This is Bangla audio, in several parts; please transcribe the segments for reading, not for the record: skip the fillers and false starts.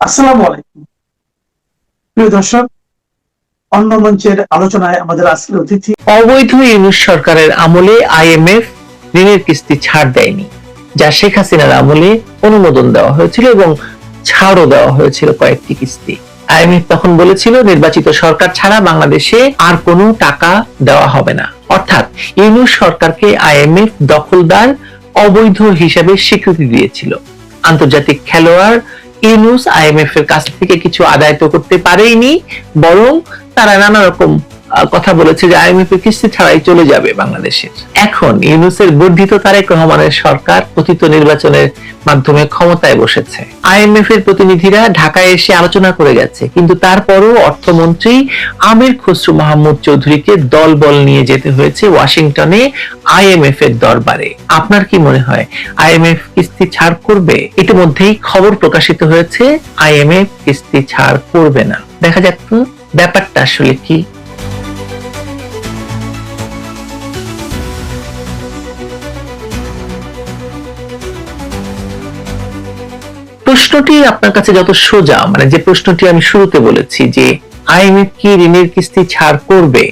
আসসালামু আলাইকুম প্রিয় দর্শক। অন্য মঞ্চের আলোচনায় আমাদের আজকের অতিথি। অবৈধ ইউনূস সরকারের আমলে আইএমএফ ঋণের কিস্তি ছাড় দেয়নি, যা শেখ হাসিনার আমলে অনুমোদন দেওয়া হয়েছিল এবং ছাড়ও দেওয়া হয়েছিল কয়েকটি কিস্তি। আইএমএফ তখন বলেছিল নির্বাচিত সরকার ছাড়া বাংলাদেশে আর কোনো টাকা দেওয়া হবে না। অর্থাৎ ইউনূস সরকারকে আইএমএফ দখলদার, অবৈধ হিসাবে স্বীকৃতি দিয়েছিল। আন্তর্জাতিক খেলোয়াড় ইউনূস আইএমএফ এর কাছ থেকে কিছু আদায় তো করতে পারেইনি, বরং তারা নানা রকম কথা বলেছে যে আইএমএফ এর কিস্তি ছাড়াই চলে যাবে বাংলাদেশের। এখন ইউনূসের বর্ধিত তারেক রহমানের সরকার কথিত নির্বাচনের মাধ্যমে ক্ষমতায় বসেছে। আইএমএফ এর প্রতিনিধিরা ঢাকায় এসে আলোচনা করে গেছে, কিন্তু তারপরও অর্থমন্ত্রী আমির খসরু মাহমুদ চৌধুরীকে দলবল নিয়ে যেতে হয়েছে ওয়াশিংটনে আইএমএফ এর দরবারে। আপনার কি মনে হয় আইএমএফ কিস্তি ছাড় করবে? ইতিমধ্যেই খবর প্রকাশিত হয়েছে আইএমএফ কিস্তি ছাড় করবে না। দেখা যাক তো ব্যাপারটা আসলে কি। প্রশ্নটি আপনার কাছে যত সোজা, মানে যে প্রশ্নটি আমি শুরুতে বলেছি যে আইএমএফ কি ঋণের কিস্তি ছাড় করবে,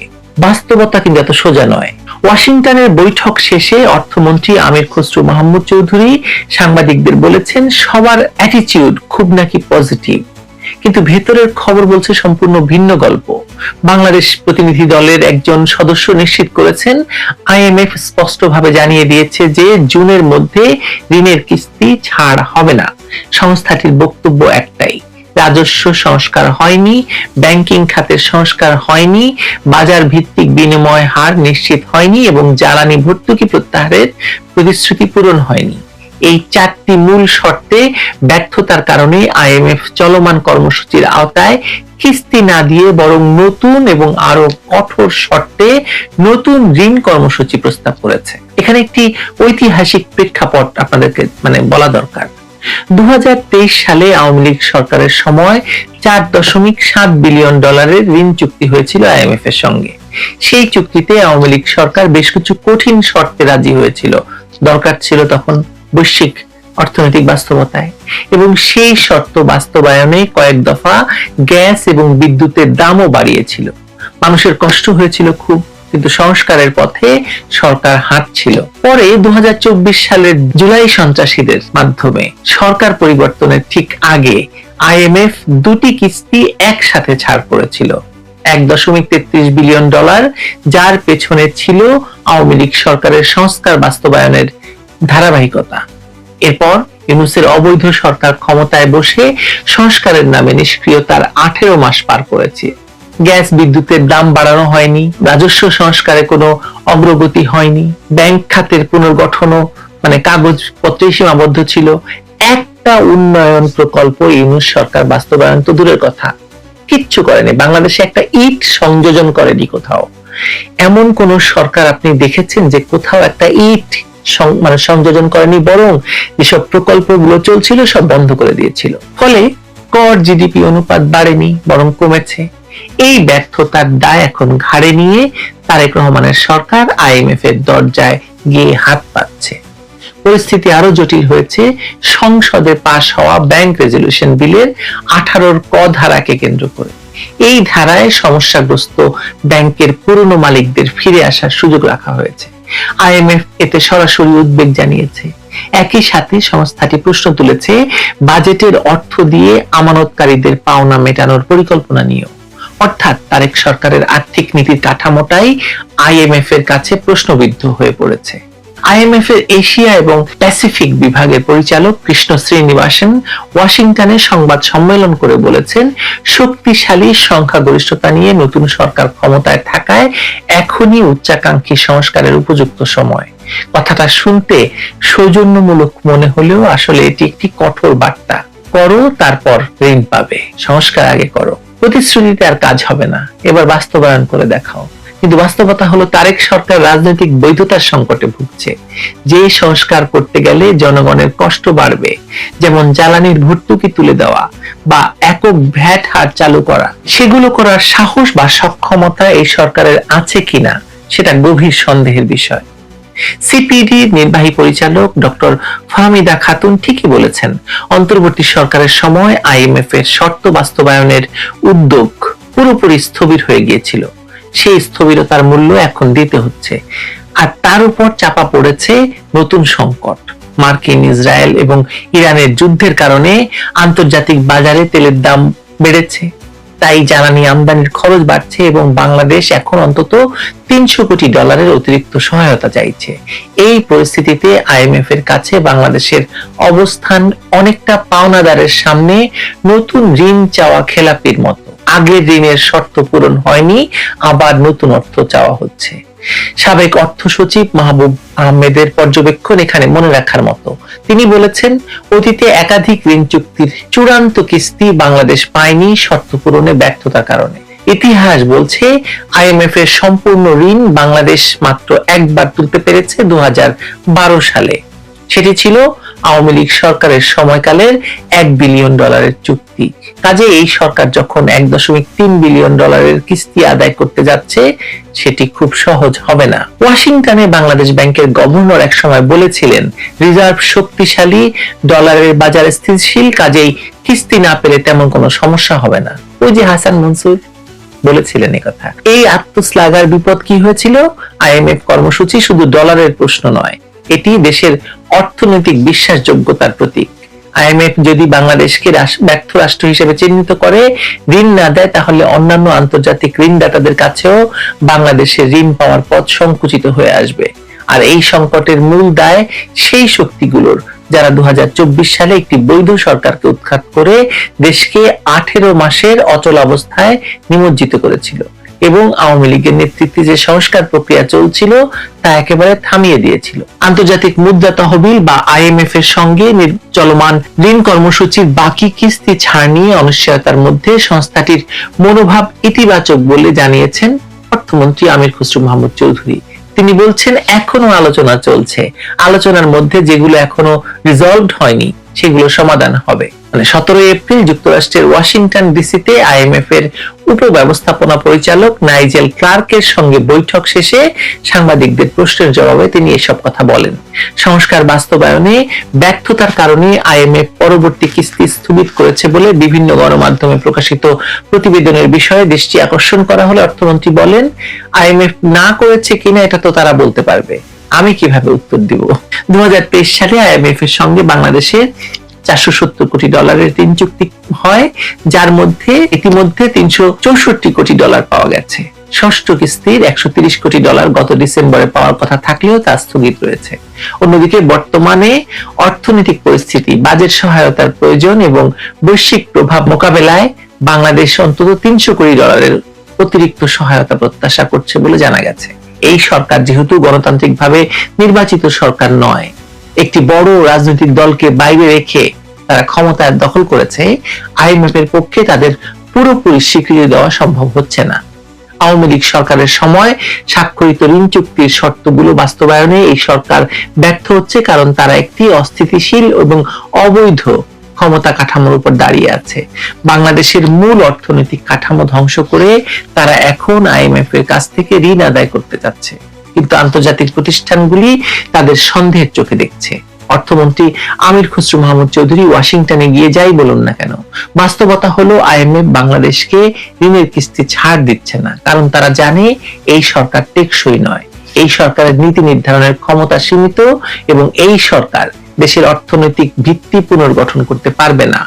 বাস্তবতা কিন্তু এত সোজা নয়। ওয়াশিংটনের বৈঠক শেষে অর্থমন্ত্রী আমির খসরু মাহমুদ চৌধুরী সাংবাদিকদের বলেছেন সবার অ্যাটিটিউড খুব নাকি পজিটিভ, কিন্তু ভেতরের খবর বলছে সম্পূর্ণ ভিন্ন গল্প। বাংলাদেশ প্রতিনিধি দলের একজন সদস্য নিশ্চিত করেছেন আইএমএফ স্পষ্টভাবে জানিয়ে দিয়েছে যে জুনের মধ্যে ঋণের কিস্তি ছাড় হবে না। সংস্থাটির বক্তব্য একটাই, রাজস্ব সংস্কার হয়নি, ব্যাংকিং খাতের সংস্কার হয়নি, বাজার ভিত্তিক বিনিময় হার নিশ্চিত হয়নি এবং জ্বালানি ভর্তুকি প্রত্যাহারের প্রতিশ্রুতি পূরণ হয়নি। এই চারটি মূল শর্তে ব্যর্থতার কারণে আইএমএফ চলমান কর্মসূচির আওতায় কিস্তি না দিয়ে বরং নতুন এবং আরো কঠোর শর্তে নতুন ঋণ কর্মসূচি প্রস্তাব করেছে। এখানে একটি ঐতিহাসিক প্রেক্ষাপট আপনাদেরকে বলা দরকার। 2023 সালে আওয়ামী লীগ সরকারের সময় $4.7 বিলিয়ন ঋণ চুক্তি হয়েছিল আইএমএফ এর সঙ্গে। সেই চুক্তিতে আওয়ামী লীগ সরকার বেশ কিছু কঠিন শর্তে রাজি হয়েছিল, দরকার ছিল তখন বৈশ্বিক অর্থনৈতিক বাস্তবতায়, এবং সেই শর্ত বাস্তবায়নে কয়েক দফা গ্যাস এবং বিদ্যুতের দামও বাড়িয়েছিল। মানুষের কষ্ট হয়েছিল খুব, কিন্তু সংস্কারের পথে সরকার হাঁটছিল। পরে 2024 সালের জুলাই সন্ত্রাসীদের মাধ্যমে সরকার পরিবর্তনের ঠিক আগে আইএমএফ দুটি কিস্তি একসাথে ছাড় করেছিল, $1.33 বিলিয়ন, যার পেছনে ছিল আওয়ামী লীগ সরকারের সংস্কার বাস্তবায়নের ধারাবাহিকতা। এরপর ইউনূসের অবৈধ সরকার ক্ষমতায় বসে সংস্কারের নামে নিষ্ক্রিয়তার 18 মাস পার করেছে। গ্যাস বিদ্যুতের দাম বাড়ানো হয়নি, রাজস্ব সংস্কারে কোনো অগ্রগতি হয়নি, ব্যাংক খাতের পুনর্গঠনও কাগজপত্রে সীমাবদ্ধ ছিল। একটা উন্নয়ন প্রকল্প ইউনূস সরকার বাস্তবায়ন তো দূরের কথা, কিচ্ছু করেনি। বাংলাদেশে একটা ইট সংযোজন করেনি কোথাও। এমন কোন সরকার আপনি দেখেছেন যে কোথাও একটা ইট সংযোজন করেনি, বরং যেসব প্রকল্পগুলো চলছিল সব বন্ধ করে দিয়েছিল। ফলে কর জিডিপি অনুপাত বাড়েনি, বরং কমেছে। এই ব্যর্থতার দায় এখন ঘাড়ে নিয়ে তারেক রহমানের সরকার আইএমএফ এর দরজায় গিয়ে হাত পাতছে। পরিস্থিতি আরো জটিল হয়েছে সংসদে পাশ হওয়া ব্যাংক রেজলিউশন বিলের 18 ক ধারাকে কেন্দ্র করে। এই ধারায় সমস্যাগ্রস্ত ব্যাংকের পুরনো মালিকদের ফিরে আসার সুযোগ রাখা হয়েছে। আইএমএফ এতে সরাসরি উদ্বেগ জানিয়েছে। একই সাথে সংস্থাটি প্রশ্ন তুলেছে বাজেটের অর্থ দিয়ে আমানতকারীদের পাওনা মেটানোর পরিকল্পনা নিয়েও। অর্থাৎ তারেক সরকারের আর্থিক নীতির কাঠামোটাই আইএমএফ এর কাছে প্রশ্নবিদ্ধ হয়ে পড়েছে। আইএমএফ এর এশিয়া এবং প্যাসিফিক বিভাগের পরিচালক কৃষ্ণ শ্রীনিবাসন ওয়াশিংটনে সংবাদ সম্মেলন করে বলেছেন, শক্তিশালী সংখ্যাগরিষ্ঠতা নিয়ে নতুন সরকার ক্ষমতায় থাকায় এখনই উচ্চাকাঙ্ক্ষী সংস্কারের উপযুক্ত সময়। কথাটা শুনতে সৌজন্যমূলক মনে হলেও আসলে এটি একটি কঠোর বার্তা। করো, তারপর ঋণ পাবে, সংস্কার আগে করো। প্রতিশ্রুতিতে আর কাজ হবে না, এবার বাস্তবায়ন করে দেখাও। কিন্তু বাস্তবতা হলো তারেক সরকার রাজনৈতিক বৈধতার সংকটে ভুগছে। যে সংস্কার করতে গেলে জনগণের কষ্ট বাড়বে, যেমন জ্বালানির ভর্তুকি তুলে দেওয়া বা একক ভ্যাট হার চালু করা, সেগুলো করার সাহস বা সক্ষমতা এই সরকারের আছে কিনা সেটা গভীর সন্দেহের বিষয়। সিপিডি নির্বাহী পরিচালক ডক্টর ফাহমিদা খাতুন ঠিকই বলেছেন, অন্তর্বর্তী সরকারের সময় আইএমএফ এর শর্ত বাস্তবায়নের উদ্যোগ পুরোপুরি স্থবির হয়ে গিয়েছিল। সেই স্থবিরতার মূল্য এখন দিতে হচ্ছে, আর তার উপর চাপা পড়েছে নতুন সংকট। মার্কিন, ইসরায়েল এবং ইরানের যুদ্ধের কারণে আন্তর্জাতিক বাজারে তেলের দাম বেড়েছে, তাই জ্বালানি আমদানির খরচ বাড়ছে এবং বাংলাদেশ এখন অন্তত $300 কোটি অতিরিক্ত সহায়তা চাইছে। এই পরিস্থিতিতে আইএমএফ এর কাছে বাংলাদেশের অবস্থান অনেকটা পাওনাদারের সামনে নতুন ঋণ চাওয়া খেলাপির মতো। আগের ঋণের শর্ত পূরণ হয়নি, আবার নতুন অর্থ চাওয়া হচ্ছে। সাবেক অর্থ সচিব মাহবুব আহমেদের পর্যবেক্ষণ এখানে মনে রাখার মতো। তিনি বলেছেন, অতীতে একাধিক ঋণ চুক্তির চূড়ান্ত কিস্তি বাংলাদেশ পায়নি শর্ত পূরণে ব্যর্থতার কারণে। ইতিহাস বলছে আইএমএফ এর সম্পূর্ণ ঋণ বাংলাদেশ মাত্র একবার তুলতে পেরেছে 2012 সালে। সেটি ছিল আওয়ামী লীগ সরকারের সময়কালের $1 বিলিয়ন চুক্তি। কাজে এই সরকার যখন $1.3 বিলিয়ন কিস্তি আদায় করতে যাচ্ছে, সেটি খুব সহজ হবে না। ওয়াশিংটনে বাংলাদেশ ব্যাংকের গভর্নর একসময় বলেছিলেন, রিজার্ভ শক্তিশালী, ডলারের বাজার স্থিতিশীল, কাজেই কিস্তি না পেলে তেমন কোনো সমস্যা হবে না। ওই যে হাসান মনসুর বলেছিলেন কথা। এই আত্মশ্লাঘার বিপদ কি হয়েছিল? আইএমএফ কর্মসূচি শুধু ডলারের প্রশ্ন নয়, এটি দেশের অর্থনৈতিক বিশ্বাসযোগ্যতার প্রতীক। আইএমএফ যদি বাংলাদেশকে ব্যর্থ রাষ্ট্র হিসেবে চিহ্নিত করে, ঋণ না দেয়, তাহলে অন্যান্য আন্তর্জাতিক ঋণদাতাদের কাছেও বাংলাদেশের ঋণ পাওয়ার পথ সংকুচিত হয়ে আসবে। আর এই সংকটের মূল দায় সেই শক্তিগুলোর যারা 2024 সালে একটি বৈধ সরকারকে উৎখাত করে দেশকে 18 মাসের অচল অবস্থায় নিমজ্জিত করেছিল এবং আওয়ামী লীগের নেতৃত্বে যে সংস্কার প্রক্রিয়া চলছিল তা একেবারে থামিয়ে দিয়েছিল। আন্তর্জাতিক মুদ্রা তহবিল বা আইএমএফ এর সঙ্গে চলমান ঋণ কর্মসূচির বাকি কিস্তি ছাড় নিয়ে অনিশ্চয়তার মধ্যে সংস্থাটির মনোভাব ইতিবাচক বলে জানিয়েছেন অর্থমন্ত্রী আমির খসরু মাহমুদ চৌধুরী। তিনি বলছেন, এখনো আলোচনা চলছে, আলোচনার মধ্যে যেগুলো এখনো রিজলভড হয়নি সেগুলো সমাধান হবে। 17 এপ্রিল যুক্তরাষ্ট্রের ওয়াশিংটন ডিসিতে আইএমএফ এর উপব্যবস্থাপনা পরিচালক নাইজেল ক্লার্কের সঙ্গে বৈঠক শেষে সাংবাদিকদের প্রশ্নের জবাবে তিনি এসব কথা বলেন। সংস্কার বাস্তবায়নে ব্যর্থতার কারণে আইএমএফ পরবর্তী কিস্তি স্থগিত করেছে বলে বিভিন্ন গণমাধ্যমে প্রকাশিত প্রতিবেদনের বিষয়ে দৃষ্টি আকর্ষণ করা হলে অর্থমন্ত্রী বলেন, আইএমএফ না করেছে কিনা এটা তো তারা বলতে পারবে, আমি কিভাবে উত্তর দিব। 2023 সালে আইএমএফ এর সঙ্গে বাংলাদেশের $470 কোটি ঋণ চুক্তি হয়, যার মধ্যে ইতিমধ্যে $364 কোটি পাওয়া গেছে। ষষ্ঠ কিস্তির $130 কোটি গত ডিসেম্বরে পাওয়ার কথা থাকলেও তা স্থগিত রয়েছে। অন্যদিকে বর্তমানে অর্থনৈতিক পরিস্থিতি, বাজেট সহায়তার প্রয়োজন এবং বৈশ্বিক প্রভাব মোকাবেলায় বাংলাদেশ অন্তত $300 কোটি অতিরিক্ত সহায়তা প্রত্যাশা করছে বলে জানা গেছে। এই সরকার যেহেতু গণতান্ত্রিকভাবে নির্বাচিত সরকার নয়, একটি বড় রাজনৈতিক দলকে বাইরে রেখে তারা ক্ষমতার দখল করেছে, আইএমএফ এর পক্ষে তাদের পুরোপুরি স্বীকৃতি দেওয়া সম্ভব হচ্ছে না। আওয়ামী লীগ সরকারের সময় স্বাক্ষরিত ঋণ চুক্তির শর্তগুলো বাস্তবায়নে এই সরকার ব্যর্থ হচ্ছে, কারণ তারা একটি অস্থিতিশীল এবং অবৈধ ক্ষমতা কাঠামোর উপর দাঁড়িয়ে আছে। বাংলাদেশের মূল অর্থনৈতিক কাঠামো ধ্বংস করে তারা এখন আইএমএফ এর কাছ থেকে ঋণ আদায় করতে যাচ্ছে, কিন্তু আন্তর্জাতিক প্রতিষ্ঠানগুলি তাদের সন্দেহের চোখে দেখছে। অর্থমন্ত্রী আমির খসরু মাহমুদ চৌধুরী ওয়াশিংটনে গিয়ে যাই বলুন না কেন, বাস্তবতা হলো আইএমএফ বাংলাদেশকে ঋণের কিস্তি ছাড় দিচ্ছে না, কারণ তারা জানে এই সরকার টেকসই নয়, এই সরকারের নীতি নির্ধারণের ক্ষমতা সীমিত এবং এই সরকার দেশের অর্থনৈতিক ভিত্তি পুনর্গঠন করতে পারবে না।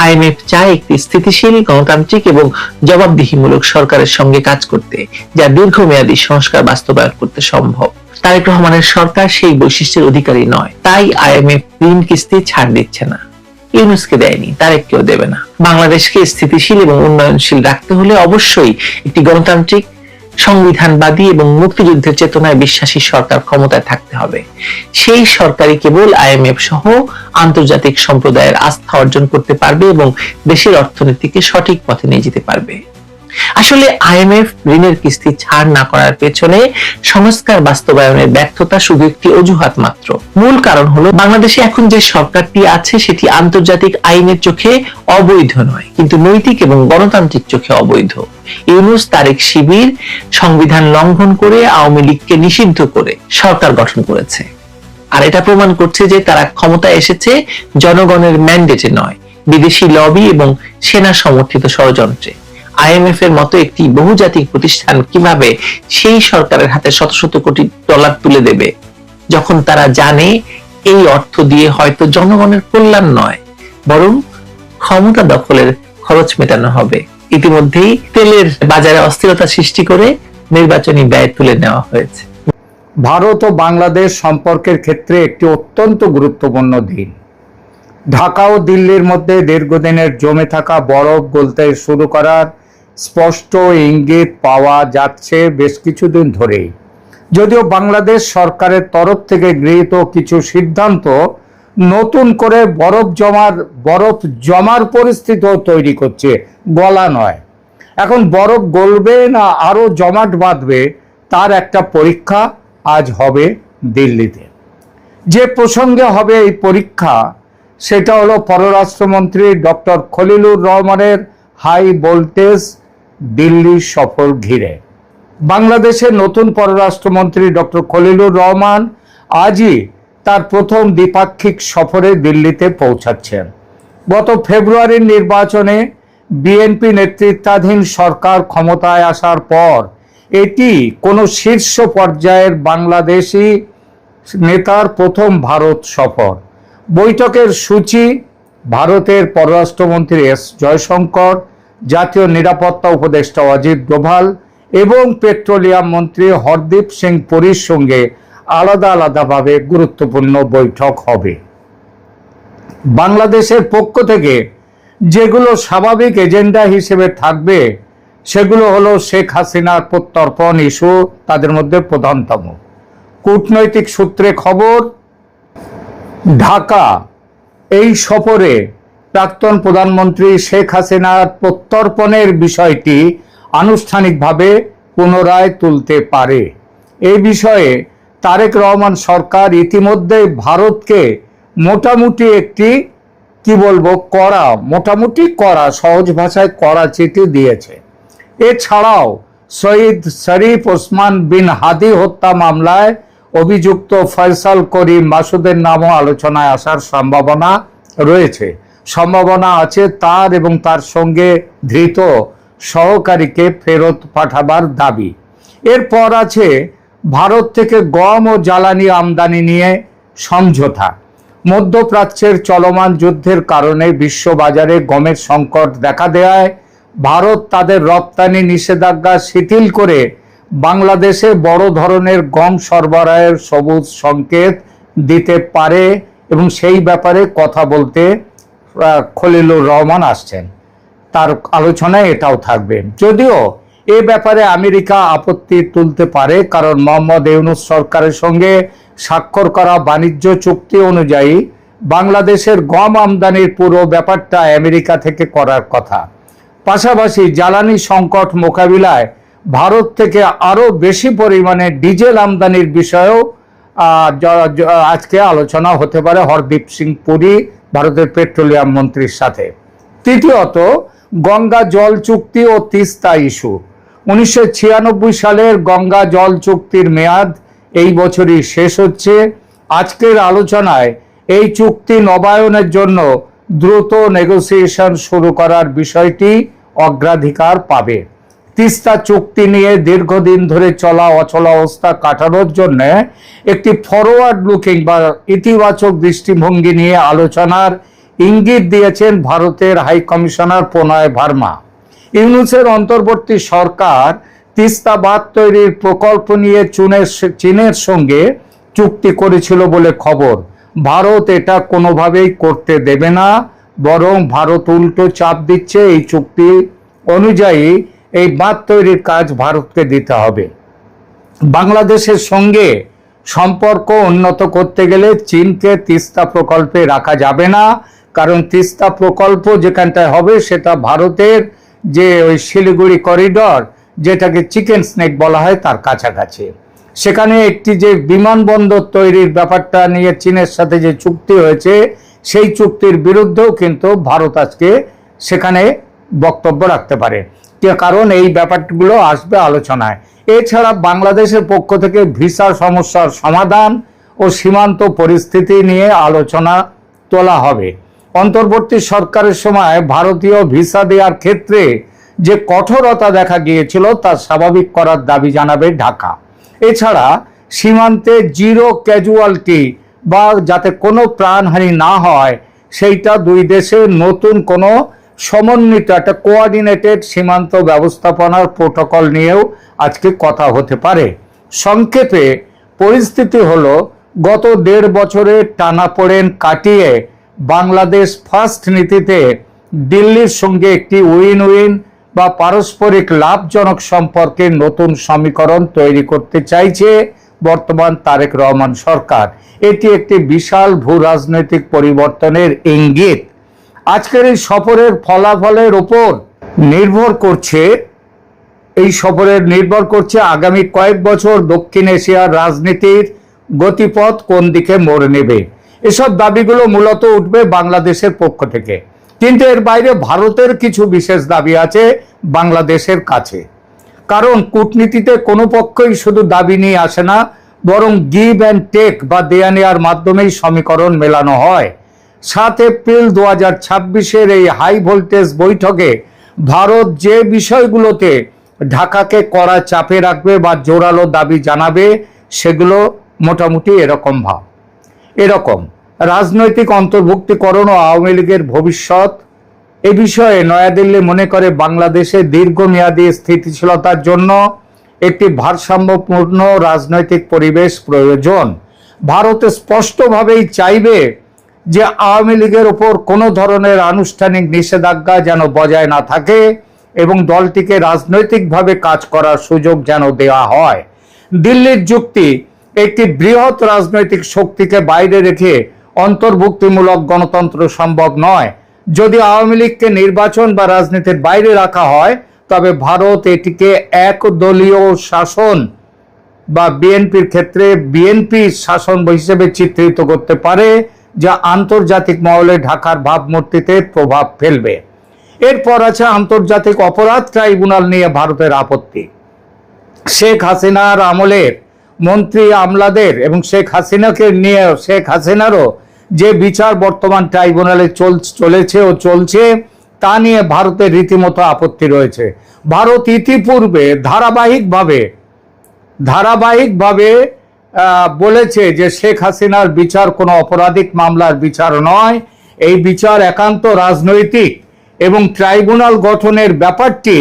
আইএমএফ চায় একটি স্থিতিশীল, গণতান্ত্রিক এবং জবাবদিহিমূলক সরকারের সঙ্গে কাজ করতে, যা দীর্ঘমেয়াদী সংস্কার বাস্তবায়ন করতে সম্ভব। তারেক রহমানের সরকার সেই বৈশিষ্ট্যের অধিকারী নয়, তাই আইএমএফ ঋণ কিস্তি ছাড় দিচ্ছে না। ইউনূসকে দেয়নি, তারেককেও দেবে না। বাংলাদেশকে স্থিতিশীল এবং উন্নয়নশীল রাখতে হলে অবশ্যই একটি গণতান্ত্রিক, সংবিধানবাদী এবং মুক্তিযুদ্ধের চেতনায় বিশ্বাসী সরকার ক্ষমতায় থাকতে হবে। সেই সরকারই কেবল আইএমএফ সহ আন্তর্জাতিক সম্প্রদায়ের আস্থা অর্জন করতে পারবে এবং দেশের অর্থনীতিকে সঠিক পথে নিয়ে যেতে পারবে। আসলে আইএমএফ ঋণের কিস্তি ছাড় না করার পেছনে সংস্কার বাস্তবায়নের ব্যর্থতা শুধু একটি অজুহাত মাত্র। মূল কারণ হলো বাংলাদেশে এখন যে সরকারটি আছে সেটি আন্তর্জাতিক আইনের চোখে অবৈধ নয়, কিন্তু নৈতিক এবং গণতান্ত্রিক চোখে অবৈধ। ইউনূস তারেক শিবির সংবিধান লঙ্ঘন করে আওয়ামী লীগকে নিষিদ্ধ করে সরকার গঠন করেছে, আর এটা প্রমাণ করছে যে তারা ক্ষমতায় এসেছে জনগণের ম্যান্ডেটে নয়, বিদেশি লবি এবং সেনা সমর্থিত ষড়যন্ত্রে। আইএমএফ এর মতো একটি বহুজাতিক প্রতিষ্ঠান কিভাবে সেই সরকারের হাতে শত শত কোটি ডলার তুলে দেবে, যখন তারা জানে এই অর্থ দিয়ে হয়তো জনগণের কল্যাণ নয়, বরং ক্ষমতা দখলের খরচ মেটানো হবে। ইতিমধ্যেই তেলের বাজারে অস্থিরতা সৃষ্টি করে নির্বাচনী ব্যয় তুলে নেওয়া হয়েছে। ভারত ও বাংলাদেশ সম্পর্কের ক্ষেত্রে একটি অত্যন্ত গুরুত্বপূর্ণ দিন। ঢাকা ও দিল্লির মধ্যে দীর্ঘদিনের জমে থাকা বরফ গলতে শুরু করার স্পষ্ট ইঙ্গিত পাওয়া যাচ্ছে বেশ কিছুদিন ধরেই। যদিও বাংলাদেশ সরকারের তরফ থেকে গৃহীত কিছু সিদ্ধান্ত নতুন করে বরফ জমার পরিস্থিতিও তৈরি করছে, গলা নয়। এখন বরফ গলবে না আরো জমাট বাঁধবে তার একটা পরীক্ষা আজ হবে দিল্লিতে। যে প্রসঙ্গে হবে এই পরীক্ষা সেটা হলো পররাষ্ট্রমন্ত্রী ডক্টর খলিলুর রহমানের হাই ভোল্টেজ দিল্লি সফর ঘিরে। বাংলাদেশের নতুন পররাষ্ট্রমন্ত্রী ডক্টর খলিলুর রহমান আজই তার প্রথম দ্বিপাক্ষিক সফরে দিল্লিতে পৌঁছাচ্ছেন। গত ফেব্রুয়ারির নির্বাচনে বিএনপি নেতৃত্বাধীন সরকার ক্ষমতায় আসার পর এটি কোনো শীর্ষ পর্যায়ের বাংলাদেশি নেতার প্রথম ভারত সফর। বৈঠকের সূচি ভারতের পররাষ্ট্রমন্ত্রী এস জয়শঙ্কর, জাতীয় নিরাপত্তা উপদেষ্টা অজিত ডোভাল এবং পেট্রোলিয়াম মন্ত্রী হরদীপ সিং পুরীর সঙ্গে আলাদা আলাদাভাবে গুরুত্বপূর্ণ বৈঠক হবে। বাংলাদেশের পক্ষ থেকে যেগুলো স্বাভাবিক এজেন্ডা হিসেবে থাকবে সেগুলো হলো শেখ হাসিনার প্রত্যর্পণ ইস্যু, তাদের মধ্যে প্রধানতম। কূটনৈতিক সূত্রে খবর, ঢাকা এই সফরে প্রাক্তন প্রধানমন্ত্রী শেখ হাসিনার প্রত্যর্পণের বিষয়টি আনুষ্ঠানিকভাবে পুনরায় তুলতে পারে। এই বিষয়ে তারেক রহমান সরকার ইতিমধ্যে ভারতকে মোটামুটি একটি কড়া সহজ ভাষায় কড়া চিঠি দিয়েছে। এছাড়াও শহীদ শরীফ ওসমান বিন হাদি হত্যা মামলায় অভিযুক্ত ফয়সাল করিম মাসুদের নামও আলোচনায় আসার সম্ভাবনা রয়েছে। সম্ভাবনা আছে তার এবং তার সঙ্গে ধৃত সহকারীকে ফেরত পাঠাবার দাবি। এরপর আছে ভারত থেকে গম ও জ্বালানি আমদানি নিয়ে সমঝোতা। মধ্যপ্রাচ্যের চলমান যুদ্ধের কারণে বিশ্ববাজারে গমের সংকট দেখা দেয় ভারত তাদের রপ্তানি নিষেধাজ্ঞা শিথিল করে বাংলাদেশে বড় ধরনের গম সরবরাহের সবুজ সংকেত দিতে পারে এবং সেই ব্যাপারে কথা বলতে খলিলুর রহমান আসছেন। তার আলোচনায় এটাও থাকবে। যদিও এ ব্যাপারে আমেরিকা আপত্তি তুলতে পারে, কারণ মোহাম্মদ ইউনূস সরকারের সঙ্গে স্বাক্ষর করা বাণিজ্য চুক্তি অনুযায়ী বাংলাদেশের গম আমদানির পুরো ব্যাপারটা আমেরিকা থেকে করার কথা। পাশাপাশি জ্বালানি সংকট মোকাবিলায় ভারত থেকে আরো বেশি পরিমাণে ডিজেল আমদানির বিষয়েও আজকে আলোচনা হতে পারে হরদীপ সিং পুরী ভারতের পেট্রোলিয়াম মন্ত্রীর সাথে। তৃতীয়ত, গঙ্গা জল চুক্তি ও তিস্তা ইস্যু। 1996 সালের গঙ্গা জল চুক্তির মেয়াদ এই বছরই শেষ হচ্ছে। আজকের আলোচনায় এই চুক্তি নবায়নের জন্য দ্রুত নেগোসিয়েশন শুরু করার বিষয়টি অগ্রাধিকার পাবে। তিস্তা চুক্তি নিয়ে দীর্ঘদিন ধরে চলা অচলাবস্থা কাটানোর জন্য একটি ফরওয়ার্ড লুকিং বা ইতিবাচক দৃষ্টিভঙ্গি নিয়ে আলোচনার ইঙ্গিত দিয়েছেন ভারতের হাই কমিশনার প্রণয় ভার্মা। ইউনূসের অন্তর্বর্তী সরকার তিস্তা বাঁধ তৈরির প্রকল্প নিয়ে চীনের সঙ্গে চুক্তি করেছিল বলে খবর। ভারত এটা কোনোভাবেই করতে দেবে না, বরং ভারত উল্টো চাপ দিচ্ছে এই চুক্তি অনুযায়ী এই বাঁধ তৈরির কাজ ভারতকে দিতে হবে। বাংলাদেশের সঙ্গে সম্পর্ক উন্নত করতে গেলে চীনকে তিস্তা প্রকল্পে রাখা যাবে না, কারণ তিস্তা প্রকল্প যেখানটায় হবে সেটা ভারতের যে ওই শিলিগুড়ি করিডর, যেটাকে চিকেন স্নেক বলা হয়, তার কাছাকাছি। সেখানে একটি যে বিমানবন্দর তৈরির ব্যাপারটা নিয়ে চীনের সাথে যে চুক্তি হয়েছে, সেই চুক্তির বিরুদ্ধেও কিন্তু ভারত আজকে সেখানে বক্তব্য রাখতে পারে, কারণ এই ব্যাপারগুলো আসবে আলোচনায়। এছাড়া বাংলাদেশের পক্ষ থেকে ভিসা সমস্যার সমাধান ও সীমান্ত পরিস্থিতি নিয়ে আলোচনা তোলা হবে। অন্তর্বর্তী সরকারের সময় ভারতীয় ভিসা দেওয়ার ক্ষেত্রে যে কঠোরতা দেখা গিয়েছিল তা স্বাভাবিক করার দাবি জানাবে ঢাকা। এছাড়া সীমান্তে জিরো ক্যাজুয়ালিটি বা যাতে কোনো প্রাণহানি না হয়, সেইটা দুই দেশের নতুন কোনো সমন্বিত একটা কোঅর্ডিনেটেড সীমান্ত ব্যবস্থাপনার প্রোটোকল নিয়েও আজকে কথা হতে পারে। সংক্ষেপে পরিস্থিতি হলো, গত 1.5 বছরের টানাপোড়েন কাটিয়ে বাংলাদেশ ফার্স্ট নীতিতে দিল্লির সঙ্গে একটি উইন উইন বা পারস্পরিক লাভজনক সম্পর্কের নতুন সমীকরণ তৈরি করতে চাইছে বর্তমান তারেক রহমান সরকার। এটি একটি বিশাল ভূ রাজনৈতিক পরিবর্তনের ইঙ্গিত। আজকের এই সফরের ফলাফলের উপর নির্ভর করছে আগামী কয়েক বছর দক্ষিণ এশিয়ার রাজনীতির গতিপথ কোন দিকে মোড় নেবে। এসব দাবিগুলো মূলত উঠবে বাংলাদেশের পক্ষ থেকে, কিন্তু এর বাইরে ভারতের কিছু বিশেষ দাবি আছে বাংলাদেশের কাছে। কারণ কূটনীতিতে কোনো পক্ষই শুধু দাবি নিয়ে আসে না, বরং গিভ অ্যান্ড টেক বা দেয়া নেওয়ার মাধ্যমেই সমীকরণ মেলানো হয়। 7 এপ্রিল 2026-এর এই হাই ভোল্টেজ বৈঠকে ভারত যে বিষয়গুলোতে ঢাকাকে কড়া চাপে রাখবে বা জোরালো দাবি জানাবে, সেগুলো মোটামুটি এরকম রাজনৈতিক অন্তর্ভুক্তিকরণ ও আওয়ামী লীগের ভবিষ্যৎ। এ বিষয়ে নয়াদিল্লি মনে করে বাংলাদেশে দীর্ঘমেয়াদী স্থিতিশীলতার জন্য একটি ভারসাম্যপূর্ণ রাজনৈতিক পরিবেশ প্রয়োজন। ভারত স্পষ্টভাবেই চাইবে যে আওয়ামী লীগের উপর কোনো ধরনের আনুষ্ঠানিক নিষেধাজ্ঞা যেন বজায় না থাকে এবং দলটিকে রাজনৈতিকভাবে কাজ করার সুযোগ যেন দেওয়া হয়। দিল্লির যুক্তি, একটি বৃহৎ রাজনৈতিক শক্তিকে বাইরে রেখে অন্তর্ভুক্তিমূলক গণতন্ত্র সম্ভব নয়। যদি আওয়ামী লীগকে নির্বাচন বা রাজনীতির বাইরে রাখা হয়, তবে ভারত এটিকে একদলীয় শাসন বা বিএনপির ক্ষেত্রে বিএনপি শাসন হিসেবে চিত্রিত করতে পারে, যা আন্তর্জাতিক মহলে ঢাকার ভাবমূর্তিতে প্রভাব ফেলবে। এরপর আছে আন্তর্জাতিক অপরাধ ট্রাইব্যুনাল নিয়ে ভারতের আপত্তি। শেখ হাসিনার আমলের মন্ত্রী আমলাদের এবং শেখ হাসিনারও যে বিচার বর্তমান ট্রাইব্যুনালে চলছে তা নিয়ে ভারতের রীতিমতো আপত্তি রয়েছে। ভারত ইতিপূর্বে ধারাবাহিকভাবে বলেছে যে শেখ হাসিনার বিচার কোনো অপরাধিক মামলার বিচার নয়, এই বিচার একান্ত রাজনৈতিক এবং ট্রাইব্যুনাল গঠনের ব্যাপারটি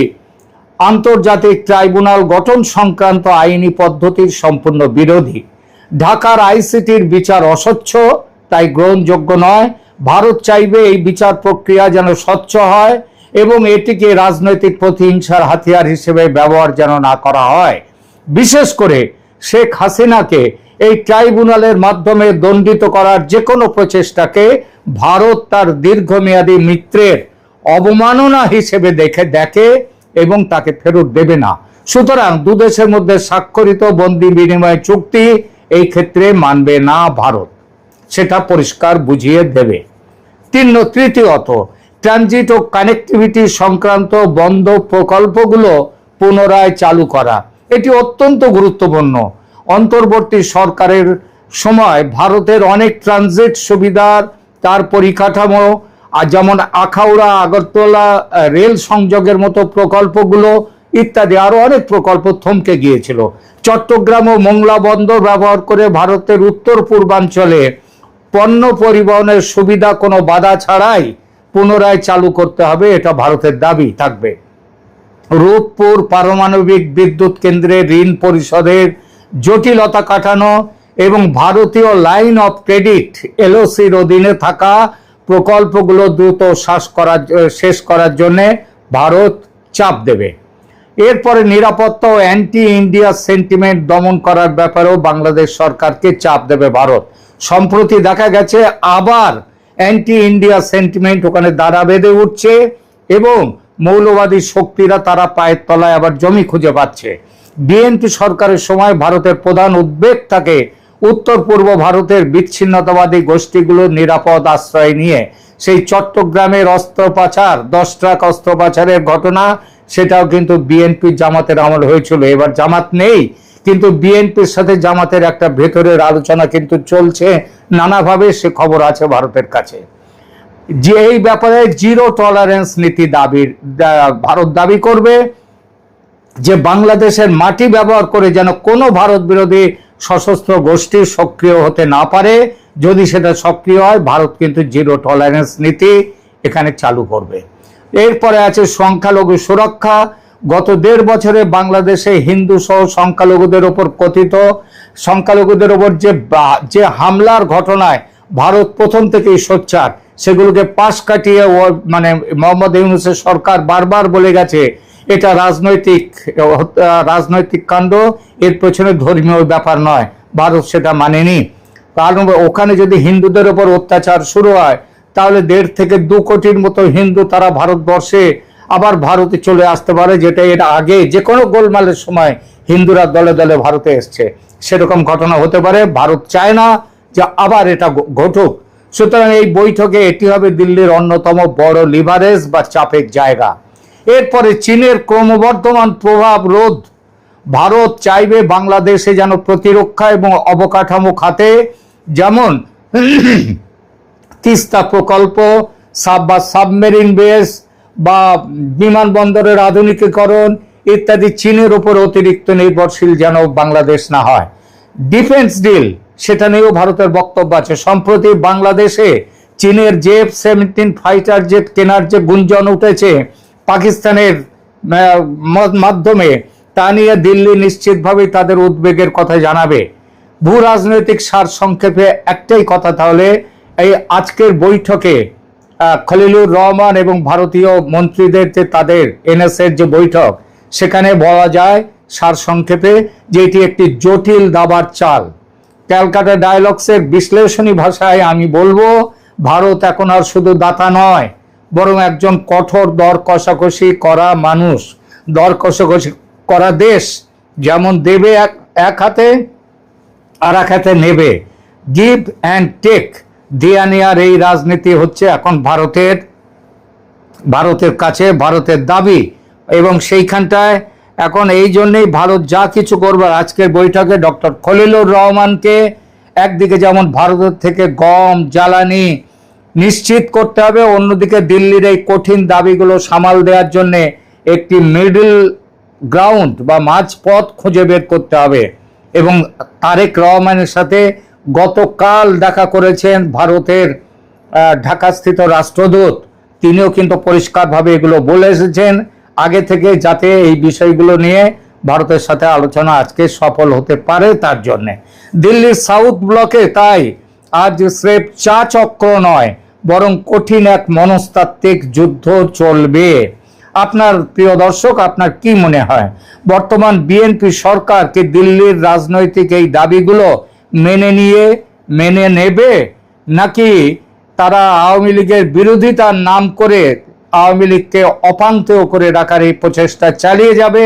আন্তর্জাতিক ট্রাইব্যুনাল গঠন সংক্রান্ত আইনি পদ্ধতির সম্পূর্ণ বিরোধী। ঢাকার আইসিটির বিচার অস্বচ্ছ, তাই গ্রহণযোগ্য নয়। ভারত চাইবে এই বিচার প্রক্রিয়া যেন স্বচ্ছ হয় এবং এটিকে রাজনৈতিক প্রতিহিংসার হাতিয়ার হিসেবে ব্যবহার যেন না করা হয়। বিশেষ করে শেখ হাসিনাকে এই ট্রাইব্যুনালের মাধ্যমে দণ্ডিত করার যে কোনো প্রচেষ্টাকে ভারত তার দীর্ঘমেয়াদী মিত্রের অবমাননা হিসেবে দেখে এবং তাকে ফেরত দেবে না। সুতরাং দুদেশের মধ্যে স্বাক্ষরিত বন্দি বিনিময় চুক্তি এই ক্ষেত্রে মানবে না ভারত, সেটা পরিষ্কার বুঝিয়ে দেবে। তৃতীয়ত, ট্রানজিট ও কানেক্টিভিটি সংক্রান্ত বন্ধ প্রকল্পগুলো পুনরায় চালু করা, এটি অত্যন্ত গুরুত্বপূর্ণ। অন্তর্বর্তী সরকারের সময় ভারতের অনেক ট্রানজিট সুবিধার তার পরিকাঠামো যেমন আখাউড়া আগরতলা রেল সংযোগের মতো প্রকল্পগুলো ইত্যাদি আরো অনেক প্রকল্প থমকে গিয়েছিল। চট্টগ্রাম ও মোংলা বন্দর ব্যবহার করে ভারতের উত্তর পূর্বাঞ্চলে পণ্য পরিবহনের সুবিধা কোনো বাধা ছাড়াই পুনরায় চালু করতে হবে, এটা ভারতের দাবি থাকবে। রূপপুর পারমাণবিক বিদ্যুৎ কেন্দ্রে ঋণ পরিশোধের জটিলতা কাটানো এবং ভারতীয় লাইন অফ ক্রেডিট এলওসির অধীনে থাকা প্রকল্পগুলো দ্রুত শেষ করার জন্য ভারত চাপ দেবে। এরপরে নিরাপত্তা ও অ্যান্টি ইন্ডিয়া সেন্টিমেন্ট দমন করার ব্যাপারেও বাংলাদেশ সরকারকে চাপ দেবে ভারত। সম্প্রতি দেখা গেছে আবার অ্যান্টি ইন্ডিয়া সেন্টিমেন্ট ওখানে দাঁড়া বেঁধে উঠছে এবং মৌলবাদী শক্তিরা তারা পায়ের তলায় আবার জমি খুঁজে পাচ্ছে। বিএনপি সরকারের সময় ভারতের প্রধান উদ্বেগ থাকে উত্তর পূর্ব ভারতের বিচ্ছিন্নতাবাদী গোষ্ঠীগুলোর নিরাপদ আশ্রয় নিয়ে সেই চট্টগ্রামের অস্ত্র পাচার, 10 ট্রাক অস্ত্র পাচারের ঘটনা, সেটাও কিন্তু বিএনপি জামাতের আমল হয়েছিল। এবার জামাত নেই, কিন্তু বিএনপির সাথে জামাতের একটা ভেতরের আলোচনা কিন্তু চলছে নানাভাবে, সে খবর আছে ভারতের কাছে। যে এই ব্যাপারে জিরো টলারেন্স নীতি ভারত দাবি করবে যে বাংলাদেশের মাটি ব্যবহার করে যেন কোনো ভারত বিরোধী সশস্ত্র গোষ্ঠী সক্রিয় হতে না পারে। যদি সেটা সক্রিয় হয়, ভারত কিন্তু জিরো টলারেন্স নীতি এখানে চালু করবে। এরপরে আছে সংখ্যালঘু সুরক্ষা। গত 1.5 বছরে বাংলাদেশে হিন্দু সহ সংখ্যালঘুদের ওপর কথিত সংখ্যালঘুদের ওপর যে হামলার ঘটনায় ভারত প্রথম থেকেই সোচ্চার, সেগুলোকে পাশ কাটিয়ে মানে মোহাম্মদ ইউনূসের সরকার বারবার বলে গেছে এটা রাজনৈতিক কাণ্ড, এর পেছনে ধর্মীয় ব্যাপার নয়। ভারত সেটা মানেনি। কারণ ওখানে যদি হিন্দুদের ওপর অত্যাচার শুরু হয়, তাহলে 1.5 থেকে 2 কোটির মতো হিন্দু তারা ভারতবর্ষে আবার ভারতে চলে আসতে পারে, যেটা এর আগে যে কোনো গোলমালের সময় হিন্দুরা দলে দলে ভারতে এসছে, সেরকম ঘটনা হতে পারে। ভারত চায় না যে আবার এটা ঘটুক। সুতরাং এই বৈঠকে এটি হবে দিল্লির অন্যতম বড় লিভারেজ বা চাপের জায়গা। এরপরে চীনের ক্রমবর্ধমান প্রভাব রোধ। ভারত চাইবে বাংলাদেশে যেন প্রতিরক্ষা এবং অবকাঠামো খাতে, যেমন তিস্তা প্রকল্প বা সাবমেরিন বেস বা বিমানবন্দরের আধুনিকীকরণ ইত্যাদি, চীনের উপর অতিরিক্ত নির্ভরশীল যেন বাংলাদেশ না হয়। ডিফেন্স ডিল, সেটা নিয়েও ভারতের বক্তব্য আছে। সম্প্রতি বাংলাদেশে চীনের F-17 ফাইটার জেট কেনার যে গুঞ্জন উঠেছে পাকিস্তানের মাধ্যমে, তা নিয়ে দিল্লি নিশ্চিতভাবেই তাদের উদ্বেগের কথা জানাবে। ভূ রাজনৈতিক সার সংক্ষেপে একটাই কথা, তাহলে এই আজকের বৈঠকে খলিলুর রহমান এবং ভারতীয় মন্ত্রীদের যে তাদের এনএসএর যে বৈঠক, সেখানে বলা যায় সার সংক্ষেপে যে এটি একটি জটিল দাবার চাল। ক্যালকাটা ডায়ালগসের বিশ্লেষণী ভাষায় আমি বলবো, ভারত এখন আর শুধু দাতা নয়, বরং একজন কঠোর দর কষাকষি করা মানুষ, দর কষাকষি করা দেশ। যেমন দেবে এক হাতে, আর এক হাতে নেবে। গিভ অ্যান্ড টেক, দেয়া নেয়ার এই রাজনীতি হচ্ছে এখন ভারতের কাছে ভারতের দাবি। এবং সেইখানটায় এখন এই জন্যই ভারত যা কিছু করবার, আজকের বৈঠকে ডক্টর খলিলুর রহমানকে একদিকে যেমন ভারতের থেকে গম জ্বালানি নিশ্চিত করতে হবে, অন্যদিকে দিল্লির এই কঠিন দাবিগুলো সামাল দেওয়ার জন্য একটি মিডল গ্রাউন্ড বা মাঝপথ খুঁজে বের করতে হবে। এবং তারেক রহমানের সাথে গতকাল দেখা করেছেন ভারতের ঢাকাস্থিত রাষ্ট্রদূত, তিনিও কিন্তু পরিষ্কারভাবে এগুলো বলে এসেছেন আগে থেকে, যাতে এই বিষয়গুলো নিয়ে ভারতের সাথে আলোচনা আজকে সফল হতে পারে। তার জন্যে দিল্লির সাউথ ব্লকে তাই আজ স্রেফ চা চক্র নয়, বরং কঠিন এক মনস্তাত্ত্বিক যুদ্ধ চলবে। আপনার প্রিয় দর্শক, আপনার কি মনে হয়, বর্তমান বিএনপি সরকার কি দিল্লির রাজনৈতিক এই দাবিগুলো মেনে নেবে, নাকি তারা আওয়ামী লীগের বিরোধিতার নাম করে আওয়ামী লীগকে অপান্তেয় করে রাখার এই প্রচেষ্টা চালিয়ে যাবে,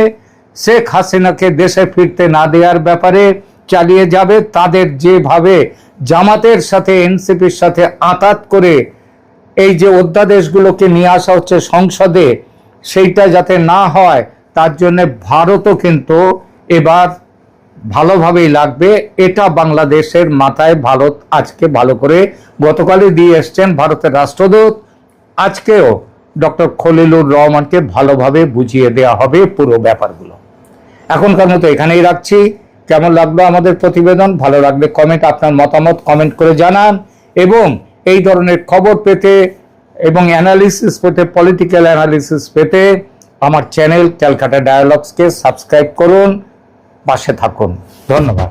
শেখ হাসিনাকে দেশে ফিরতে না দেওয়ার ব্যাপারে চালিয়ে যাবে, তাদের যেভাবে জামাতের সাথে এনসিপির সাথে আঁতাত করে এই যে অধ্যাদেশগুলোকে নিয়ে আসা হচ্ছে সংসদে, সেইটা যাতে না হয় তার জন্য ভারতও কিন্তু এবার ভালোভাবেই লাগবে। এটা বাংলাদেশের মাথায় ভারত আজকে ভালো করে গতকালই দিয়ে এসছেন ভারতের রাষ্ট্রদূত, আজকেও ডক্টর খলিলুর রহমানকে ভালোভাবে বুঝিয়ে দেওয়া হবে পুরো ব্যাপারগুলো। এখনকার মতো এখানেই রাখছি। কেমন লাগলো আমাদের প্রতিবেদন? ভালো লাগলে আপনার মতামত কমেন্ট করে জানান। এবং এই ধরনের খবর পেতে এবং অ্যানালিসিস পেতে, পলিটিক্যাল অ্যানালিসিস পেতে আমার চ্যানেল ক্যালকাটা ডায়ালগসকে সাবস্ক্রাইব করুন, পাশে থাকুন। ধন্যবাদ।